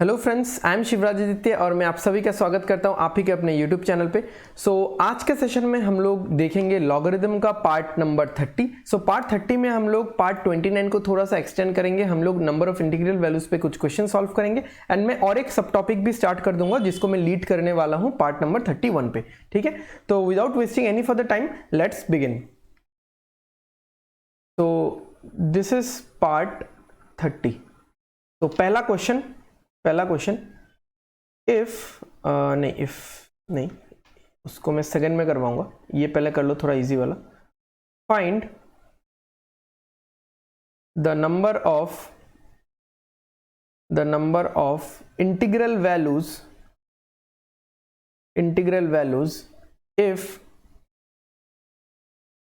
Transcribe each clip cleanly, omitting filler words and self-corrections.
Hello friends, I am Shivraj Aditya और मैं आप सभी का स्वागत करता हूं आप ही के अपने यूट्यूब चैनल पे। आज के सेशन में हम लोग देखेंगे लॉगरिथम का पार्ट नंबर 30। पार्ट 30 में हम लोग पार्ट 29 को थोड़ा सा एक्सटेंड करेंगे। हम लोग नंबर ऑफ इंटीग्रल वैल्यूज पे कुछ क्वेश्चन सॉल्व करेंगे एंड मैं और एक सब टॉपिक भी स्टार्ट कर दूंगा जिसको मैं लीड करने वाला हूँ पार्ट नंबर 31 पे। ठीक है, तो without wasting any further time let's begin. तो दिस इज पार्ट 30। तो पहला क्वेश्चन इफ नहीं, उसको मैं सेकंड में करवाऊंगा, ये पहले कर लो थोड़ा इजी वाला। Find the number of integral values if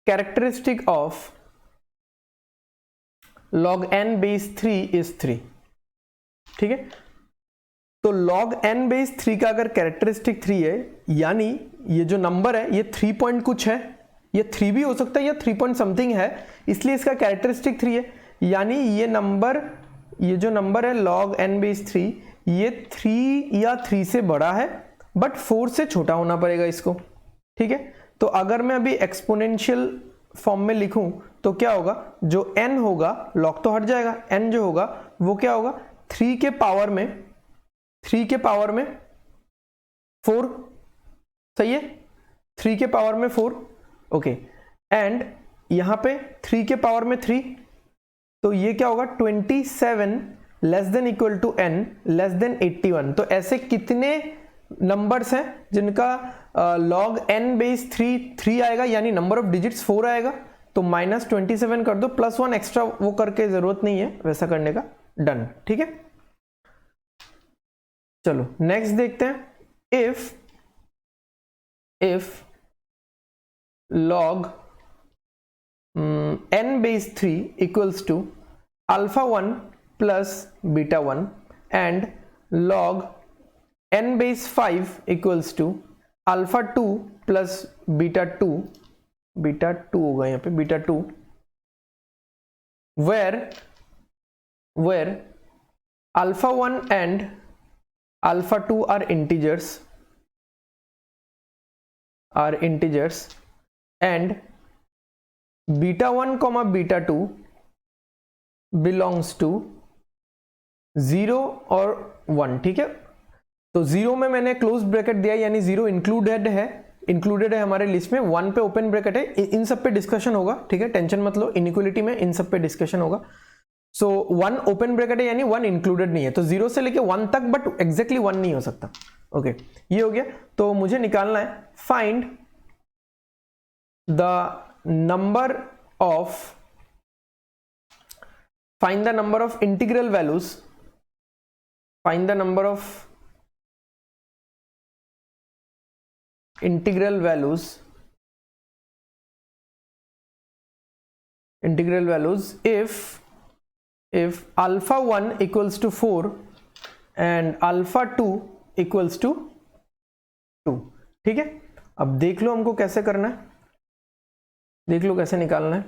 characteristic of log n base 3 is 3। ठीक है, तो log n base 3 का अगर कैरेक्टरिस्टिक 3 है, यानी ये जो नंबर है ये 3 पॉइंट कुछ है, ये 3 भी हो सकता है या 3 पॉइंट समथिंग है, इसलिए इसका कैरेक्टरिस्टिक 3 है। यानी ये जो नंबर है log n base 3, ये 3 या 3 से बड़ा है बट 4 से छोटा होना पड़ेगा इसको। ठीक है, तो अगर मैं अभी एक्सपोनेंशियल फॉर्म में लिखूं तो क्या होगा, जो n होगा log तो हट जाएगा, n जो होगा वो क्या होगा 3 के पावर में 4। सही है, 3 के पावर में 4। ओके, एंड यहां पे 3 के पावर में 3, तो ये क्या होगा 27 less than equal to n less than 81। तो ऐसे कितने नंबर्स हैं जिनका log n बेस 3 आएगा, यानी नंबर ऑफ डिजिट्स 4 आएगा। तो -27 कर दो, +1 एक्स्ट्रा वो करके जरूरत नहीं है वैसा करने का। डन। ठीक है, चलो नेक्स्ट देखते हैं। If log n base 3 equals to α1 plus β1 and log n base 5 equals to α2 plus β2 होगा यहाँ पे β2, where α1 and α2 are integers and β1 comma β2 belongs to 0 और 1। ठीक है, तो 0 में मैंने क्लोज ब्रैकेट दिया, यानी 0 इंक्लूडेड है हमारे लिस्ट में। 1 पे ओपन ब्रैकेट है। इन सब पे डिस्कशन होगा, ठीक है, टेंशन मत लो, इनइक्वालिटी में इन सब पे डिस्कशन होगा। सो 1 ओपन ब्रैकेट है यानी 1 इंक्लूडेड नहीं है, तो 0 से लेके 1 तक, बट एग्जैक्टली 1 नहीं हो सकता। ओके, ये हो गया। तो मुझे निकालना है find the number of integral values, find the number of integral values if α1 equals to 4 and α2 equals to 2। ठीक है, अब देख लो हमको कैसे करना है, देख लो कैसे निकालना है।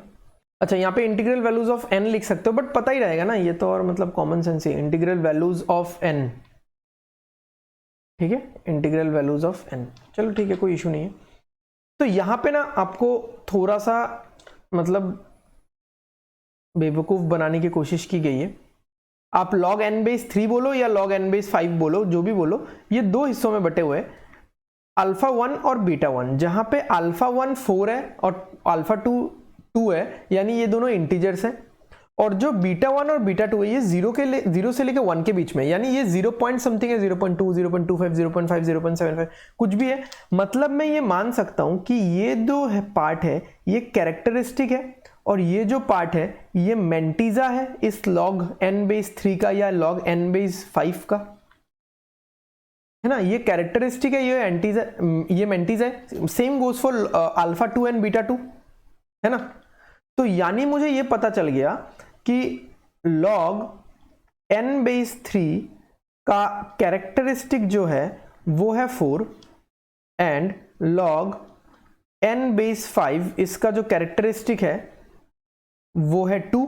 अच्छा, यहाँ पे इंटीग्रल वैल्यूज ऑफ n लिख सकते हो, बट पता ही रहेगा ना ये तो, और मतलब common sense he. Integral values of n, ठीक है, इंटीग्रल वैल्यूज ऑफ n। चलो ठीक है, कोई इशू नहीं है। तो यहां पे ना आपको थोड़ा सा मतलब बेवकूफ बनाने की कोशिश की गई है। आप log n बेस 3 बोलो या log n बेस 5 बोलो, जो भी बोलो, ये दो हिस्सों में बटे हुए α1 और β1, जहां पे α1 4 है और α2 2 है, यानी ये दोनों इंटीजर्स हैं। और जो β1 और β2 है ये 0 से लेके 1 के बीच में, यानी ये 0 पॉइंट समथिंग है, 0.2, 0.25, 0.5, 0.75 कुछ भी है। मतलब मैं ये मान सकता हूं कि ये दो पार्ट है, ये कैरेक्टरिस्टिक है, और ये जो पार्ट है ये मेंटीजा है इस log n बेस 3 का या log n बेस 5 का, है ना। ये कैरेक्टरिस्टिक है, ये मेंटीजा है। सेम गोज फॉर α2 एंड β2, है ना। तो यानी मुझे ये पता चल गया कि log n बेस 3 का कैरेक्टरिस्टिक जो है वो है 4 एंड log n बेस 5 इसका जो कैरेक्टरिस्टिक है वो है 2।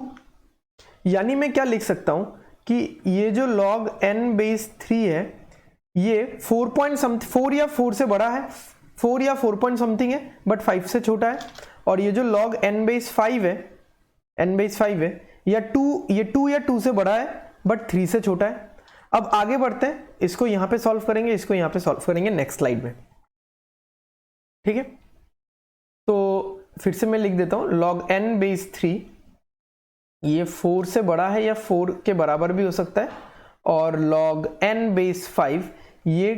यानी मैं क्या लिख सकता हूं कि ये जो log n बेस 3 है ये 4 या 4 से बड़ा है, 4 या 4 पॉइंट समथिंग है, बट 5 से छोटा है। और ये जो log n बेस 5 है, n बेस 5 है, या 2, ये 2 या 2 से बड़ा है बट 3 से छोटा है। अब आगे बढ़ते हैं, इसको यहां पे सॉल्व करेंगे, इसको यहां पे सॉल्व करेंगे नेक्स्ट स्लाइड में, ठीक है। तो फिर से मैं लिख देता हूं, log n बेस 3 ये 4 से बड़ा है या 4 के बराबर भी हो सकता है, और log n बेस 5 ये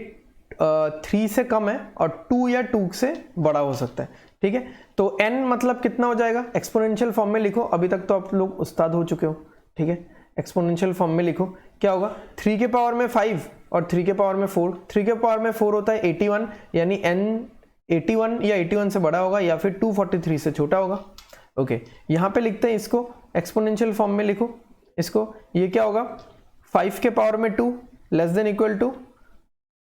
3 से कम है और 2 या 2 से बड़ा हो सकता है, ठीक है। तो n मतलब कितना हो जाएगा, एक्सपोनेंशियल फॉर्म में लिखो, अभी तक तो आप लोग उस्ताद हो चुके हो, ठीक है। एक्सपोनेंशियल फॉर्म में लिखो, क्या होगा, 3 के पावर में 5 और 3 के पावर में 4, 3 के पावर में 4 होता है 81, यानी n 81 या 81 से बड़ा होगा या फिर 243 से छोटा होगा। ओके, यहाँ पे लिखते हैं इसको, एक्सपोनेंशियल फॉर्म में लिखो इसको, ये क्या होगा, 5 के पावर में 2 लेस देन इक्वल टू,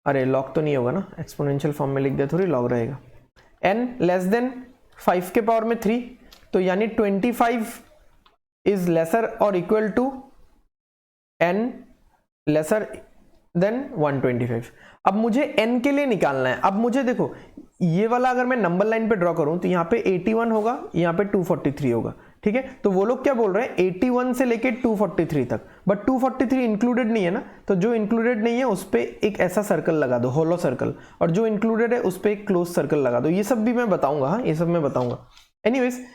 अरे लॉग तो नहीं होगा ना, एक्सपोनेंशियल फॉर्म में लिख दे, थोड़ी लॉग रहेगा, n लेस देन 5 के पावर में 3, तो यानी 25 इज लेसर और equal to n lesser than 125। अब मुझे n के लिए निकालना है। अब मुझे देखो, ये वाला अगर मैं नंबर लाइन पे ड्रॉ करूं तो यहाँ पे 81 होगा, यहाँ पे 243 होगा, ठीक है। तो वो लोग क्या बोल रहे हैं, 81 से लेके 243 तक, बट 243 इंक्लूडेड नहीं है ना, तो जो इंक्लूडेड नहीं है उस पर एक ऐसा सर्कल लगा दो, होलो सर्कल, और जो इंक्लूडेड है उस पर एक क्लोज सर्कल लगा दो। ये सब भी मैं बताऊंगा, हाँ ये सब मैं बताऊंगा। एनीवेज,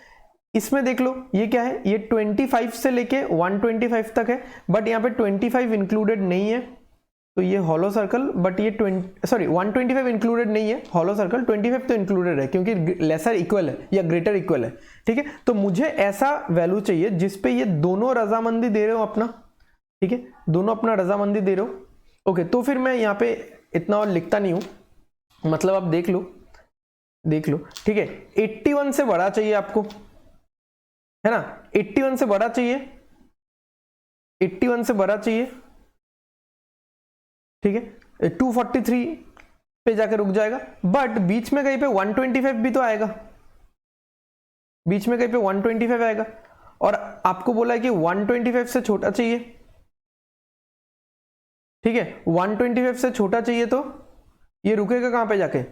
इसमें देख लो ये क्या है, ये 25 से लेके 125 तक है, बट यहाँ पे 25 इंक्लूडेड नहीं है, तो ये हॉलो सर्कल, बट ये 125 इंक्लूडेड नहीं है, हॉलो सर्कल 25 तो इंक्लूडेड है क्योंकि लेसर इक्वल है या ग्रेटर इक्वल है, ठीक है। तो मुझे ऐसा वैल्यू चाहिए जिसपे ये दोनों रजामंदी दे रहे हो अपना, ठीक है, दोनों अपना रजामंदी दे रहे हो। ओके, तो फिर मैं यहाँ पे इतना और लिखता नहीं हूँ, मतलब आप देख लो, ठीक है। 81 से बड़ा चाहिए आपको, है ना, 81 से बड़ा चाहिए, 81 से बड़ा चाहिए, ठीक है। 243 पे जाके रुक जाएगा, बट बीच में कहीं पे 125 भी तो आएगा, बीच में कहीं पे 125 आएगा, और आपको बोला है कि 125 से छोटा चाहिए, ठीक है। 125 से छोटा चाहिए तो ये रुकेगा कहां पे जाके,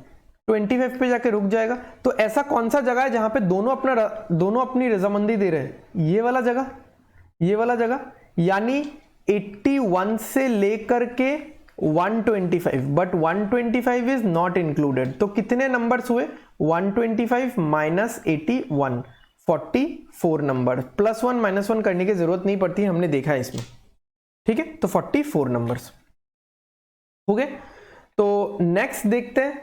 25 पे जाके रुक जाएगा। तो ऐसा कौन सा जगह है जहां पे दोनों अपनी रजामंदी दे रहे हैं, ये वाला जगह, यानी 81 से लेकर के 125, बट 125 इज नॉट इंक्लूडेड। तो कितने नंबर्स हुए, 125 माइनस 81, 44 नंबर, +1 -1 करने की जरूरत नहीं पड़ती, हमने देखा है इसमें, ठीक है। तो 44 नंबर्स हो गए। तो नेक्स्ट देखते हैं,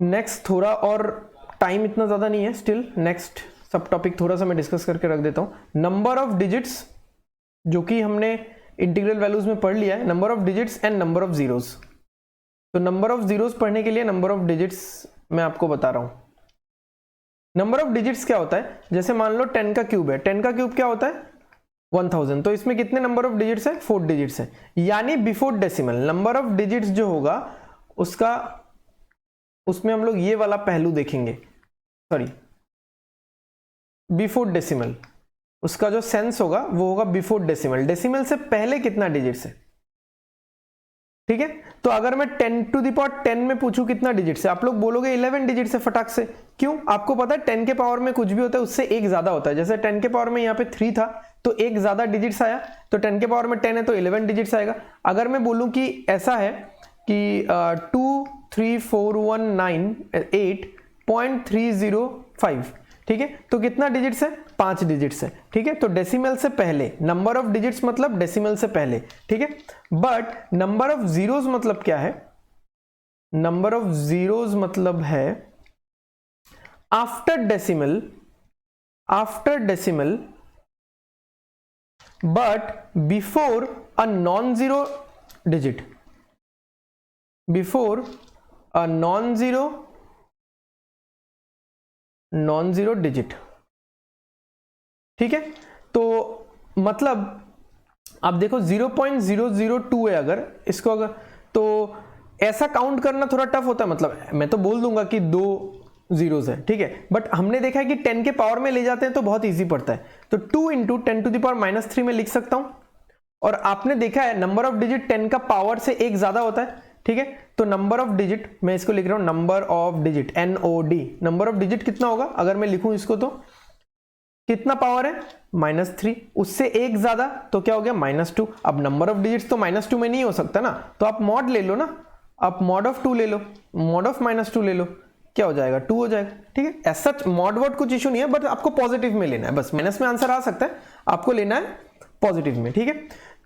नेक्स्ट थोड़ा और टाइम इतना ज्यादा नहीं है, स्टिल नेक्स्ट सब टॉपिक थोड़ा सा मैं डिस्कस करके रख देता हूं। नंबर ऑफ डिजिट्स, जो कि हमने इंटीग्रल वैल्यूज में पढ़ लिया है, number of digits and number of zeros. तो नंबर ऑफ जीरोस पढ़ने के लिए नंबर ऑफ डिजिट्स मैं आपको बता रहा हूं। नंबर ऑफ डिजिट्स क्या होता है, जैसे मान लो 10 का क्यूब है, 10 का क्यूब क्या होता है 1000, तो इसमें कितने नंबर ऑफ डिजिट्स है, 4 डिजिट्स है, यानी before decimal number of digits जो होगा उसमें हम लोग ये वाला पहलू देखेंगे, सॉरी बिफोर डेसिमल, उसका जो सेंस होगा वो होगा बिफोर डेसिमल, डेसिमल से पहले कितना डिजिट्स है, ठीक है। तो अगर मैं 10 टू द पावर 10 में पूछूं कितना डिजिट्स है, आप लोग बोलोगे 11 डिजिट्स है फटाक से, क्यों, आपको पता है 10 के पावर में कुछ भी होता है उससे एक ज्यादा होता है। जैसे 10 के पावर में यहाँ पे 3 था तो एक ज्यादा डिजिट्स आया, तो 10 के पावर में 10 है तो 11 डिजिट्स आएगा। अगर मैं बोलूं कि ऐसा है कि 2 3 4 1 9 8.305, ठीक है, तो कितना डिजिट्स है, 5 डिजिट्स है, ठीक है। तो डेसिमल से पहले, नंबर ऑफ डिजिट्स मतलब डेसिमल से पहले, ठीक है। बट नंबर ऑफ जीरोस मतलब क्या है, नंबर ऑफ जीरोस मतलब है after decimal but before a non zero digit, before a non zero digit, ठीक है। तो मतलब आप देखो 0.002 है, अगर इसको अगर, तो ऐसा काउंट करना थोड़ा टफ होता है, मतलब मैं तो बोल दूंगा कि 2 जीरोस है, ठीक है, बट हमने देखा है कि 10 के पावर में ले जाते हैं तो बहुत इजी पड़ता है। तो 2 × 10⁻³ में लिख सकता हूं, और आपने देखा है नंबर ऑफ डिजिट 10 का पावर से एक ज्यादा होता है, ठीक है। तो नंबर ऑफ डिजिट, मैं इसको लिख रहा हूं number of digit, NOD, number of digit कितना होगा अगर मैं लिखूं इसको, तो कितना पावर है -3, उससे एक ज्यादा तो क्या हो गया -2। अब नंबर ऑफ डिजिट्स तो -2 में नहीं हो सकता ना, तो आप मॉड ले लो ना, आप मॉड ऑफ 2 ले लो, मॉड ऑफ -2 ले लो, क्या हो जाएगा 2 हो जाएगा, ठीक है। ऐसा मॉड वर्ड कुछ इशू नहीं है, बट आपको पॉजिटिव में लेना है, बस माइनस में आंसर आ सकता है, आपको लेना है पॉजिटिव में, ठीक है।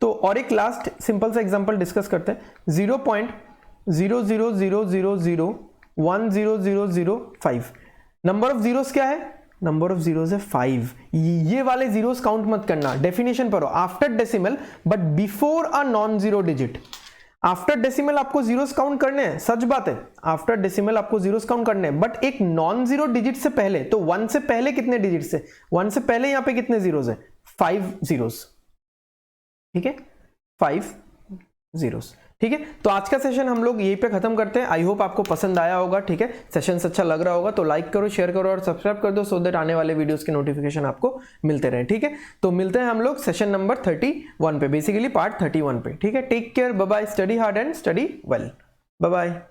तो और एक लास्ट सिंपल सा एग्जांपल डिस्कस करते हैं, 0.000010005, नंबर ऑफ जीरोस क्या है, नंबर ऑफ जीरोस है 5। ये वाले जीरोस काउंट मत करना, डेफिनेशन पर हो, after decimal but before a non zero digit. After decimal आपको जीरोस काउंट करने हैं, सच बात है, आफ्टर डेसिमल आपको जीरोस काउंट करने हैं, बट एक नॉन जीरो डिजिट से पहले, तो 1 से पहले कितने डिजिट से, 1 से पहले यहां पे कितने जीरोस है, 5 जीरोस, ठीक है, 5 जीरोस, ठीक है। तो आज का सेशन हम लोग यहीं पे खत्म करते हैं। आई होप आपको पसंद आया होगा, ठीक है, सेशन अच्छा लग रहा होगा तो लाइक करो, शेयर करो और सब्सक्राइब कर दो, सो दैट आने वाले वीडियोस के नोटिफिकेशन आपको मिलते रहे, ठीक है। तो मिलते हैं हम लोग सेशन नंबर 31 पे, बेसिकली पार्ट 31 पे, ठीक है। Take care, bye bye, study hard and study well, bye bye.